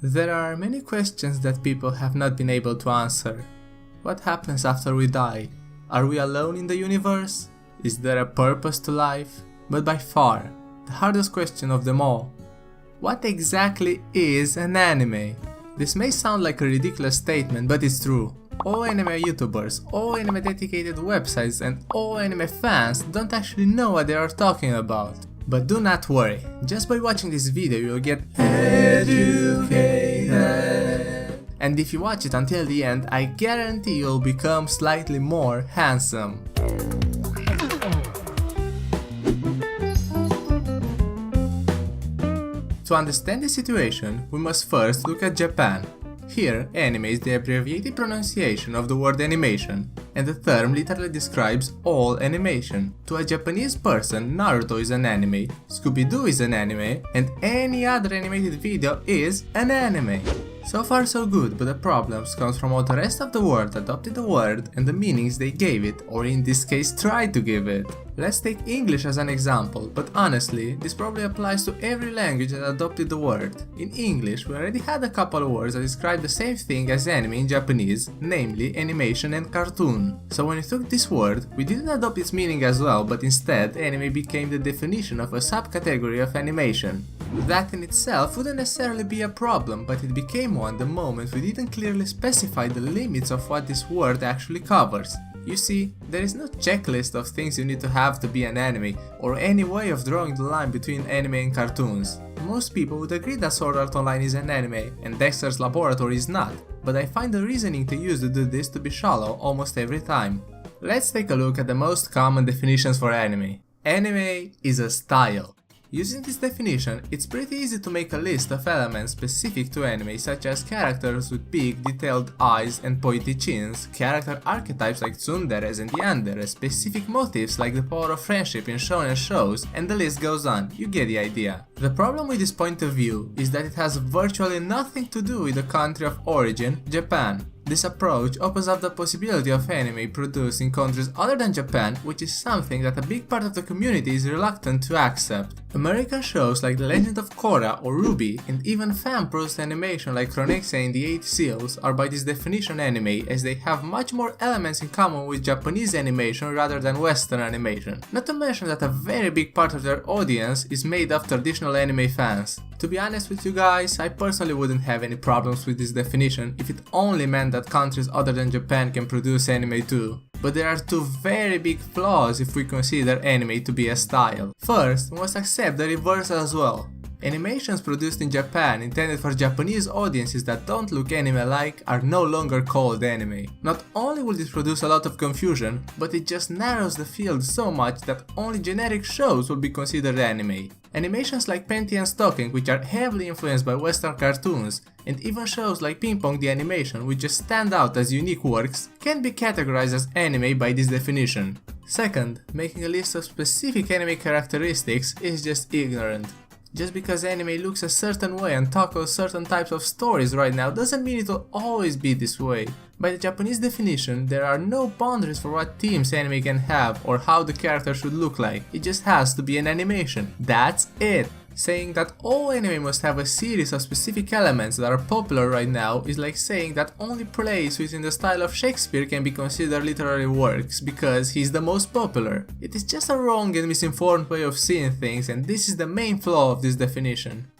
There are many questions that people have not been able to answer. What happens after we die? Are we alone in the universe? Is there a purpose to life? But by far, the hardest question of them all. What exactly is an anime? This may sound like a ridiculous statement, but it's true. All anime YouTubers, all anime dedicated websites and all anime fans don't actually know what they are talking about. But do not worry, just by watching this video you'll get educated. And if you watch it until the end, I guarantee you'll become slightly more handsome. To understand the situation, we must first look at Japan. Here, anime is the abbreviated pronunciation of the word animation, and the term literally describes all animation. To a Japanese person, Naruto is an anime, Scooby-Doo is an anime, and any other animated video is an anime. So far so good, but the problems come from how the rest of the world adopted the word and the meanings they gave it, or in this case tried to give it. Let's take English as an example, but honestly, this probably applies to every language that adopted the word. In English, we already had a couple of words that describe the same thing as anime in Japanese, namely animation and cartoon. So when we took this word, we didn't adopt its meaning as well, but instead anime became the definition of a subcategory of animation. That in itself wouldn't necessarily be a problem, but it became one the moment we didn't clearly specify the limits of what this word actually covers. You see, there is no checklist of things you need to have to be an anime, or any way of drawing the line between anime and cartoons. Most people would agree that Sword Art Online is an anime, and Dexter's Laboratory is not, but I find the reasoning to use to do this to be shallow almost every time. Let's take a look at the most common definitions for anime. Anime is a style. Using this definition, it's pretty easy to make a list of elements specific to anime, such as characters with big, detailed eyes and pointy chins, character archetypes like tsunderes and yanderes, specific motifs like the power of friendship in shonen shows, and the list goes on, you get the idea. The problem with this point of view is that it has virtually nothing to do with the country of origin, Japan. This approach opens up the possibility of anime produced in countries other than Japan, which is something that a big part of the community is reluctant to accept. American shows like The Legend of Korra or Ruby, and even fan-produced animation like Chronexia and the 8 Seals are by this definition anime, as they have much more elements in common with Japanese animation rather than Western animation. Not to mention that a very big part of their audience is made of traditional anime fans. To be honest with you guys, I personally wouldn't have any problems with this definition if it only meant that countries other than Japan can produce anime too. But there are two very big flaws if we consider anime to be a style. First, we must accept the reverse as well. Animations produced in Japan intended for Japanese audiences that don't look anime-like are no longer called anime. Not only will this produce a lot of confusion, but it just narrows the field so much that only generic shows will be considered anime. Animations like Panty and Stocking, which are heavily influenced by Western cartoons, and even shows like Pong the Animation, which just stand out as unique works, can be categorized as anime by this definition. Second, making a list of specific anime characteristics is just ignorant. Just because anime looks a certain way and tackles certain types of stories right now doesn't mean it will always be this way. By the Japanese definition, there are no boundaries for what themes anime can have or how the character should look like. It just has to be an animation. That's it. Saying that all anime must have a series of specific elements that are popular right now is like saying that only plays within the style of Shakespeare can be considered literary works because he's the most popular. It is just a wrong and misinformed way of seeing things, and this is the main flaw of this definition.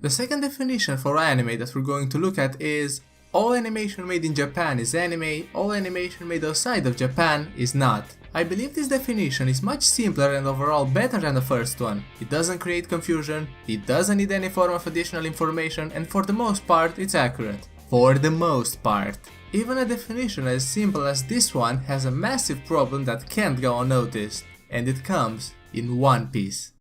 The second definition for anime that we're going to look at is all animation made in Japan is anime, all animation made outside of Japan is not. I believe this definition is much simpler and overall better than the first one. It doesn't create confusion, it doesn't need any form of additional information, and for the most part it's accurate. For the most part. Even a definition as simple as this one has a massive problem that can't go unnoticed, and it comes in One Piece.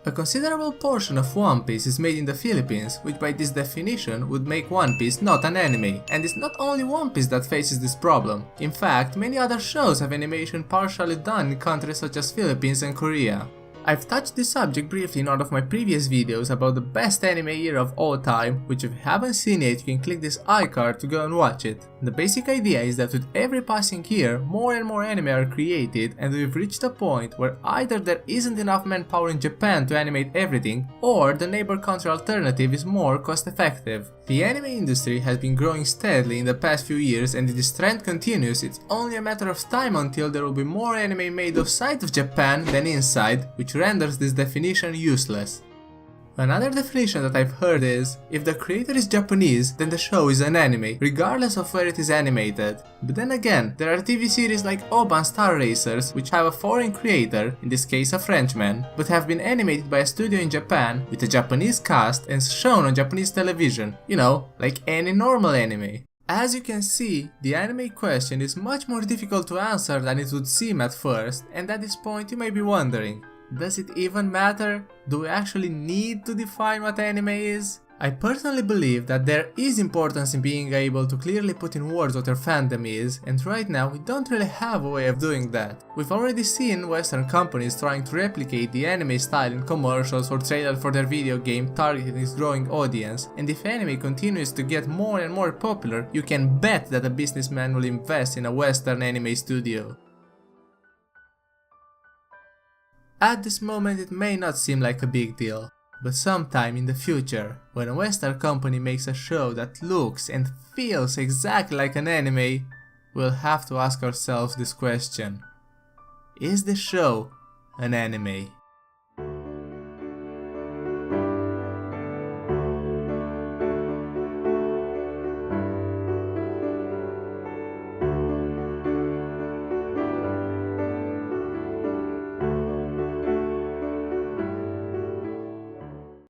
A considerable portion of One Piece is made in the Philippines, which by this definition would make One Piece not an anime. And it's not only One Piece that faces this problem. In fact, many other shows have animation partially done in countries such as Philippines and Korea. I've touched this subject briefly in one of my previous videos about the best anime year of all time, which if you haven't seen it, you can click this iCard to go and watch it. The basic idea is that with every passing year, more and more anime are created, and we've reached a point where either there isn't enough manpower in Japan to animate everything, or the neighbor country alternative is more cost effective. The anime industry has been growing steadily in the past few years, and if this trend continues, it's only a matter of time until there will be more anime made outside of Japan than inside, which renders this definition useless. Another definition that I've heard is, if the creator is Japanese, then the show is an anime, regardless of where it is animated. But then again, there are TV series like Oban Star Racers, which have a foreign creator, in this case a Frenchman, but have been animated by a studio in Japan, with a Japanese cast and shown on Japanese television, you know, like any normal anime. As you can see, the anime question is much more difficult to answer than it would seem at first, and at this point you may be wondering, does it even matter? Do we actually need to define what anime is? I personally believe that there is importance in being able to clearly put in words what your fandom is, and right now we don't really have a way of doing that. We've already seen Western companies trying to replicate the anime style in commercials or trailers for their video game targeting its growing audience, and if anime continues to get more and more popular, you can bet that a businessman will invest in a Western anime studio. At this moment it may not seem like a big deal, but sometime in the future, when a Western company makes a show that looks and feels exactly like an anime, we'll have to ask ourselves this question: is the show an anime?